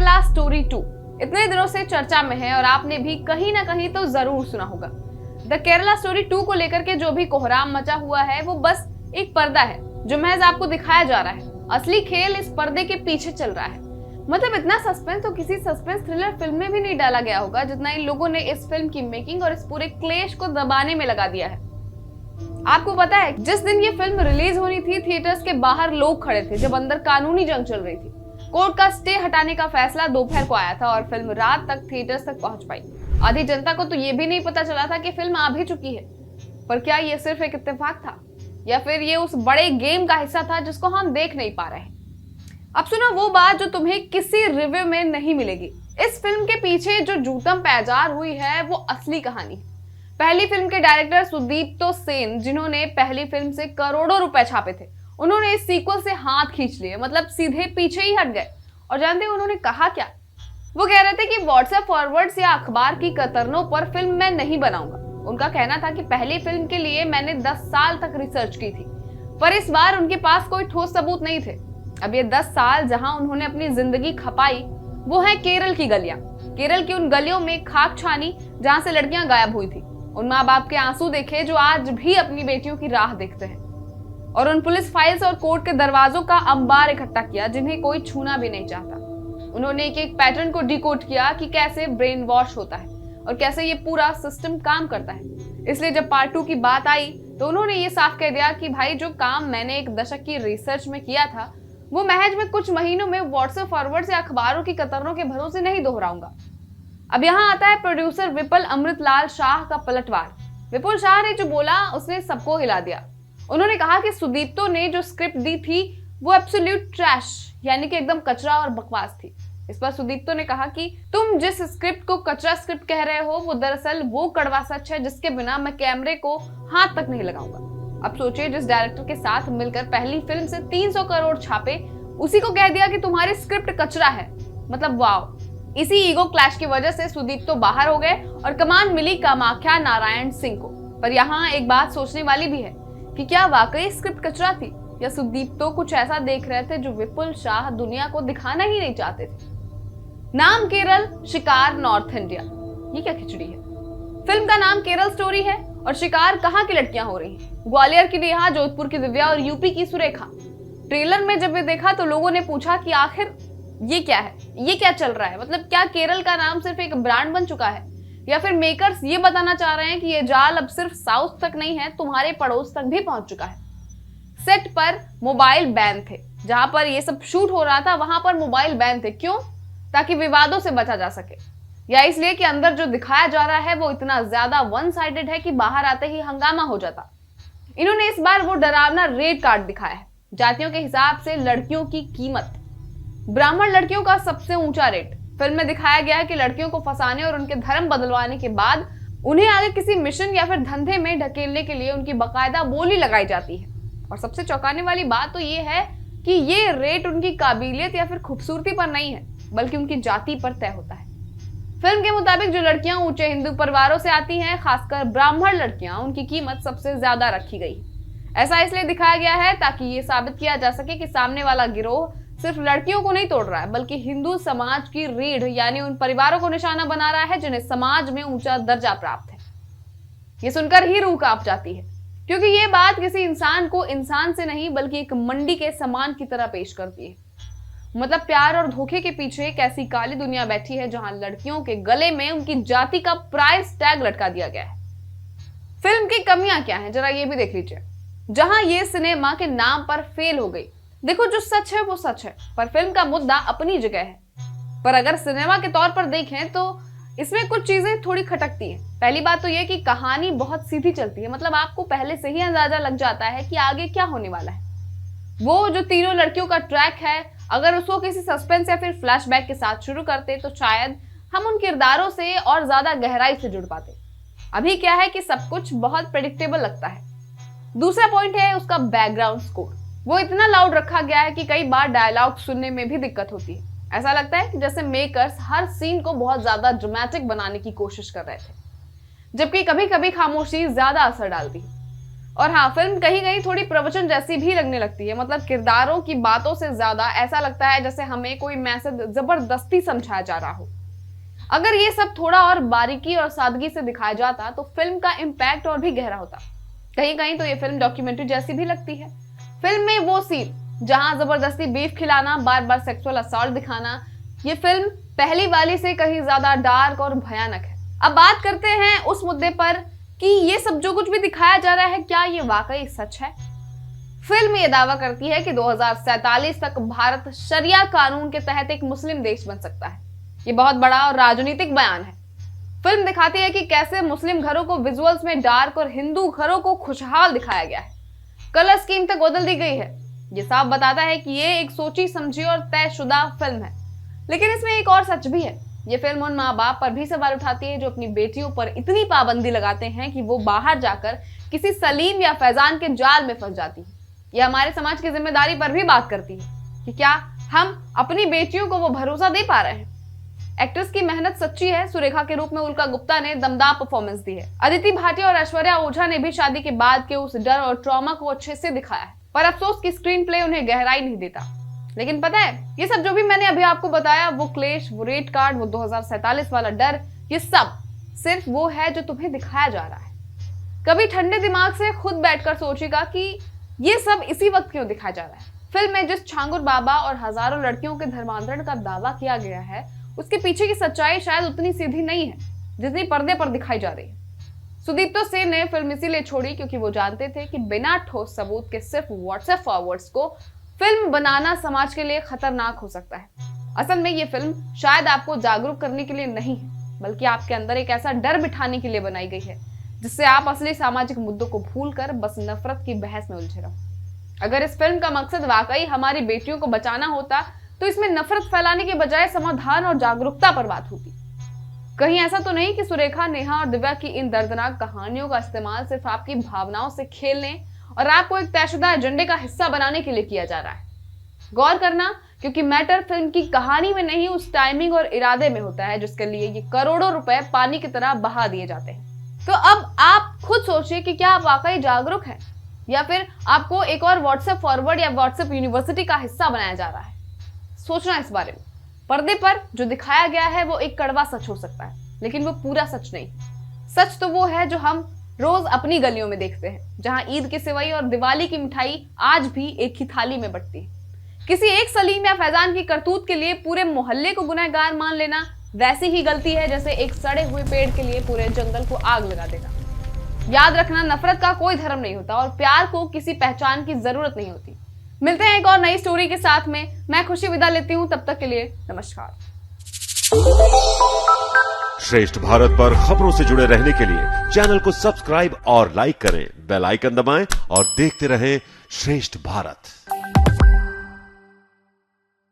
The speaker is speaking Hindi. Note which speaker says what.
Speaker 1: केरला स्टोरी 2 इतने दिनों से चर्चा में है और आपने भी कहीं ना कहीं तो जरूर सुना होगा। द केरला स्टोरी 2 को लेकर के जो भी कोहराम मचा हुआ है वो बस एक पर्दा है जो महज आपको दिखाया जा रहा है। असली खेल इस पर्दे के पीछे चल रहा है। मतलब इतना सस्पेंस तो किसी सस्पेंस थ्रिलर फिल्म में भी नहीं डाला गया होगा जितना इन लोगों ने इस फिल्म की मेकिंग और इस पूरे क्लेश को दबाने में लगा दिया है। आपको पता है जिस दिन ये फिल्म रिलीज होनी थी थिएटर्स के बाहर लोग खड़े थे जब अंदर कानूनी जंग चल रही थी। कोर्ट का स्टे हटाने का फैसला दोपहर को आया था और फिल्म रात तक थिएटर्स तक पहुंच पाई। आधी जनता को तो ये भी नहीं पता चला था कि फिल्म आ भी चुकी है। पर क्या ये सिर्फ एक इत्तेफाक था या फिर ये उस बड़े गेम का हिस्सा था जिसको हम देख नहीं पा रहे हैं? अब सुनो वो बात जो तुम्हें किसी रिव्यू में नहीं मिलेगी। इस फिल्म के पीछे जो जूतम पैजार हुई है वो असली कहानी। पहली फिल्म के डायरेक्टर सुदीप्तो सेन जिन्होंने पहली फिल्म से करोड़ों रुपए छापे थे, उन्होंने इस सीक्वल से हाथ खींच लिए, मतलब सीधे पीछे ही हट गए। और जानते हैं उन्होंने कहा क्या? वो कह रहे थे कि व्हाट्सएप फॉरवर्ड्स या अखबार की कतरनों पर फिल्म मैं नहीं बनाऊंगा। उनका कहना था कि पहली फिल्म के लिए मैंने 10 साल तक रिसर्च की थी, पर इस बार उनके पास कोई ठोस सबूत नहीं थे। अब ये 10 साल जहां उन्होंने अपनी जिंदगी खपाई वो है केरल की गलियां। केरल की उन गलियों में खाक छानी जहां से लड़कियां गायब हुई थी। उन माँ बाप के आंसू देखे जो आज भी अपनी बेटियों की राह देखते हैं। और उन पुलिस फाइल्स और कोर्ट के दरवाजों का अंबार इकट्ठा किया जिन्हें कोई छूना भी नहीं चाहता। उन्होंने एक एक पैटर्न को डिकोड किया कि कैसे ब्रेन वॉश होता है और कैसे ये पूरा सिस्टम काम करता है। इसलिए जब पार्ट 2 की बात आई तो उन्होंने ये साफ कह दिया कि भाई जो काम मैंने एक दशक की रिसर्च में किया था वो महज में कुछ महीनों में व्हाट्सएप फॉरवर्ड से अखबारों की कतरनों के भरोसे नहीं दोहराऊंगा। अब यहाँ आता है प्रोड्यूसर विपुल अमृतलाल शाह का पलटवार। विपुल शाह ने जो बोला उसने सबको हिला दिया। उन्होंने कहा कि सुदीप्तो ने जो स्क्रिप्ट दी थी वो एब्सोल्यूट ट्रैश यानी कि एकदम कचरा और बकवास थी। इस पर सुदीप्तो ने कहा कि तुम जिस स्क्रिप्ट को कचरा स्क्रिप्ट कह रहे हो वो दरअसल वो कड़वा सच है जिसके बिना मैं कैमरे को हाथ तक नहीं लगाऊंगा। अब सोचिए जिस डायरेक्टर के साथ मिलकर पहली फिल्म से 300 करोड़ छापे उसी को कह दिया कि तुम्हारी स्क्रिप्ट कचरा है। मतलब वाव। इसी ईगो क्लैश की वजह से सुदीप्तो बाहर हो गए और कमान मिली कामाख्या नारायण सिंह को। पर यहाँ एक बात सोचने वाली भी है कि क्या वाकई स्क्रिप्ट कचरा थी या सुदीप्तो कुछ ऐसा देख रहे थे जो विपुल शाह दुनिया को दिखाना ही नहीं चाहते थे। नाम केरल, शिकार नॉर्थ इंडिया, ये क्या खिचड़ी है? फिल्म का नाम केरल स्टोरी है और शिकार कहाँ की लड़कियां हो रही हैं? ग्वालियर की नेहा, जोधपुर की दिव्या और यूपी की सुरेखा। ट्रेलर में जब ये देखा तो लोगों ने पूछा कि आखिर ये क्या है, ये क्या चल रहा है? मतलब क्या केरल का नाम सिर्फ एक ब्रांड बन चुका है या फिर मेकर्स ये बताना चाह रहे हैं कि ये जाल अब सिर्फ साउथ तक नहीं है, तुम्हारे पड़ोस तक भी पहुंच चुका है। सेट पर मोबाइल बैन थे, जहां पर ये सब शूट हो रहा था वहां पर मोबाइल बैन थे। क्यों? ताकि विवादों से बचा जा सके या इसलिए कि अंदर जो दिखाया जा रहा है वो इतना ज्यादा वन साइडेड है कि बाहर आते ही हंगामा हो जाता। इन्होंने इस बार वो डरावना रेड कार्ड दिखाया है। जातियों के हिसाब से लड़कियों की कीमत, ब्राह्मण लड़कियों का सबसे ऊंचा रेट। फिल्म में दिखाया गया है कि लड़कियों को फंसाने और उनके धर्म बदलवाने के बाद उन्हें आगे किसी मिशन या फिर धंधे में ढकेलने के लिए उनकी बकायदा बोली लगाई जाती है। और सबसे चौंकाने वाली बात तो ये है कि ये रेट उनकी काबिलियत या फिर खूबसूरती पर नहीं है बल्कि उनकी जाति पर तय होता है। फिल्म के मुताबिक जो लड़कियां ऊंचे हिंदू परिवारों से आती हैं, खासकर ब्राह्मण लड़कियां, उनकी कीमत सबसे ज्यादा रखी गई। ऐसा इसलिए दिखाया गया है ताकि ये साबित किया जा सके कि सामने वाला गिरोह सिर्फ लड़कियों को नहीं तोड़ रहा है बल्कि हिंदू समाज की रीढ़ यानी उन परिवारों को निशाना बना रहा है जिन्हें समाज में ऊंचा दर्जा प्राप्त है। ये सुनकर ही रूह कांप जाती है क्योंकि ये बात किसी इंसान को इंसान से नहीं बल्कि एक मंडी के सामान की तरह पेश करती है। मतलब प्यार और धोखे के पीछे एक ऐसी काली दुनिया बैठी है जहां लड़कियों के गले में उनकी जाति का प्राइस टैग लटका दिया गया है। फिल्म की कमियां क्या हैं जरा ये भी देख लीजिए। जहां ये सिनेमा के नाम पर फेल हो गई। देखो जो सच है वो सच है, पर फिल्म का मुद्दा अपनी जगह है। पर अगर सिनेमा के तौर पर देखें तो इसमें कुछ चीजें थोड़ी खटकती हैं। पहली बात तो ये कि कहानी बहुत सीधी चलती है। मतलब आपको पहले से ही अंदाजा लग जाता है कि आगे क्या होने वाला है। वो जो तीनों लड़कियों का ट्रैक है अगर उसको किसी सस्पेंस या फिर फ्लैशबैक के साथ शुरू करते तो शायद हम उन किरदारों से और ज्यादा गहराई से जुड़ पाते। अभी क्या है कि सब कुछ बहुत प्रेडिक्टेबल लगता है। दूसरा पॉइंट है उसका बैकग्राउंड स्कोर। वो इतना लाउड रखा गया है कि कई बार डायलॉग सुनने में भी दिक्कत होती है। ऐसा लगता है कि जैसे मेकर्स हर सीन को बहुत ज्यादा ड्रामेटिक बनाने की कोशिश कर रहे थे, जबकि कभी कभी खामोशी ज्यादा असर डालती है। और हाँ, फिल्म कहीं कहीं थोड़ी प्रवचन जैसी भी लगने लगती है। मतलब किरदारों की बातों से ज्यादा ऐसा लगता है जैसे हमें कोई मैसेज जबरदस्ती समझाया जा रहा हो। अगर ये सब थोड़ा और बारीकी और सादगी से दिखाया जाता तो फिल्म का इम्पैक्ट और भी गहरा होता। कहीं कहीं तो ये फिल्म डॉक्यूमेंट्री जैसी भी लगती है। फिल्म में वो सीन जहां जबरदस्ती बीफ खिलाना, बार बार सेक्सुअल असॉल्ट दिखाना, ये फिल्म पहली वाली से कहीं ज्यादा डार्क और भयानक है। अब बात करते हैं उस मुद्दे पर कि ये सब जो कुछ भी दिखाया जा रहा है, क्या ये वाकई सच है? फिल्म ये दावा करती है कि 2047 तक भारत शरिया कानून के तहत एक मुस्लिम देश बन सकता है। ये बहुत बड़ा और राजनीतिक बयान है। फिल्म दिखाती है कि कैसे मुस्लिम घरों को विजुअल्स में डार्क और हिंदू घरों को खुशहाल दिखाया गया है। कलर स्कीम तक बदल दी गई है। ये साफ बताता है कि ये एक सोची समझी और तयशुदा फिल्म है। लेकिन इसमें एक और सच भी है। ये फिल्म उन माँ बाप पर भी सवाल उठाती है जो अपनी बेटियों पर इतनी पाबंदी लगाते हैं कि वो बाहर जाकर किसी सलीम या फैजान के जाल में फंस जाती है। ये हमारे समाज की जिम्मेदारी पर भी बात करती है कि क्या हम अपनी बेटियों को वो भरोसा दे पा रहे हैं। एक्ट्रेस की मेहनत सच्ची है। सुरेखा के रूप में उल्का गुप्ता ने दमदार परफॉर्मेंस दी है। अदिति भाटिया और ऐश्वर्या ओझा ने भी शादी के बाद के उस डर और ट्रॉमा को अच्छे से दिखाया है, पर अफसोस की स्क्रीन प्ले उन्हें गहराई नहीं देता। लेकिन पता है, ये सब जो भी मैंने अभी आपको बताया, वो क्लेश, वो रेड कार्ड, वो 2047 वाला डर, ये सब सिर्फ वो है जो तुम्हें दिखाया जा रहा है। कभी ठंडे दिमाग से खुद बैठकर सोचेगा कि ये सब इसी वक्त क्यों दिखाया जा रहा है। फिल्म में जिस छांगुर बाबा और हजारों लड़कियों के धर्मांतरण का दावा किया गया है, उसके पीछे की सच्चाई शायद उतनी सीधी नहीं है जितनी पर्दे पर दिखाई जा रही है। सुदीप्तो सेन ने फिल्म इसीलिए छोड़ी क्योंकि वो जानते थे कि बिना ठोस सबूत के सिर्फ व्हाट्सएप फॉरवर्ड्स को फिल्म बनाना समाज के लिए खतरनाक हो सकता है। असल में ये फिल्म शायद आपको जागरूक करने के लिए नहीं है, बल्कि आपके अंदर एक ऐसा डर बिठाने के लिए बनाई गई है जिससे आप असली सामाजिक मुद्दों को भूलकर बस नफरत की बहस में उलझे रहो। अगर इस फिल्म का मकसद वाकई हमारी बेटियों को बचाना होता तो इसमें नफरत फैलाने के बजाय समाधान और जागरूकता पर बात होती। कहीं ऐसा तो नहीं कि सुरेखा, नेहा और दिव्या की इन दर्दनाक कहानियों का इस्तेमाल सिर्फ आपकी भावनाओं से खेलने और आपको एक तयशुदा एजेंडे का हिस्सा बनाने के लिए किया जा रहा है। गौर करना, क्योंकि मैटर फिल्म की कहानी में नहीं, उस टाइमिंग और इरादे में होता है जिसके लिए ये करोड़ों रुपए पानी की तरह बहा दिए जाते हैं। तो अब आप खुद सोचिए कि क्या आप वाकई जागरूक हैं या फिर आपको एक और व्हाट्सएप फॉरवर्ड या व्हाट्सएप यूनिवर्सिटी का हिस्सा बनाया जा रहा है। सोचना इस बारे में। पर्दे पर जो दिखाया गया है वो एक कड़वा सच हो सकता है, लेकिन वो पूरा सच नहीं। सच तो वो है जो हम रोज अपनी गलियों में देखते हैं, जहां ईद की सेवई और दिवाली की मिठाई आज भी एक ही थाली में बंटती है। किसी एक सलीम या फैजान की करतूत के लिए पूरे मोहल्ले को गुनहगार मान लेना वैसी ही गलती है जैसे एक सड़े हुए पेड़ के लिए पूरे जंगल को आग लगा देना। याद रखना, नफरत का कोई धर्म नहीं होता और प्यार को किसी पहचान की जरूरत नहीं होती। मिलते हैं एक और नई स्टोरी के साथ में। मैं खुशी विदा लेती हूं, तब तक के लिए नमस्कार।
Speaker 2: श्रेष्ठ भारत पर खबरों से जुड़े रहने के लिए चैनल को सब्सक्राइब और लाइक करें, बेल आइकन दबाएं और देखते रहें श्रेष्ठ भारत।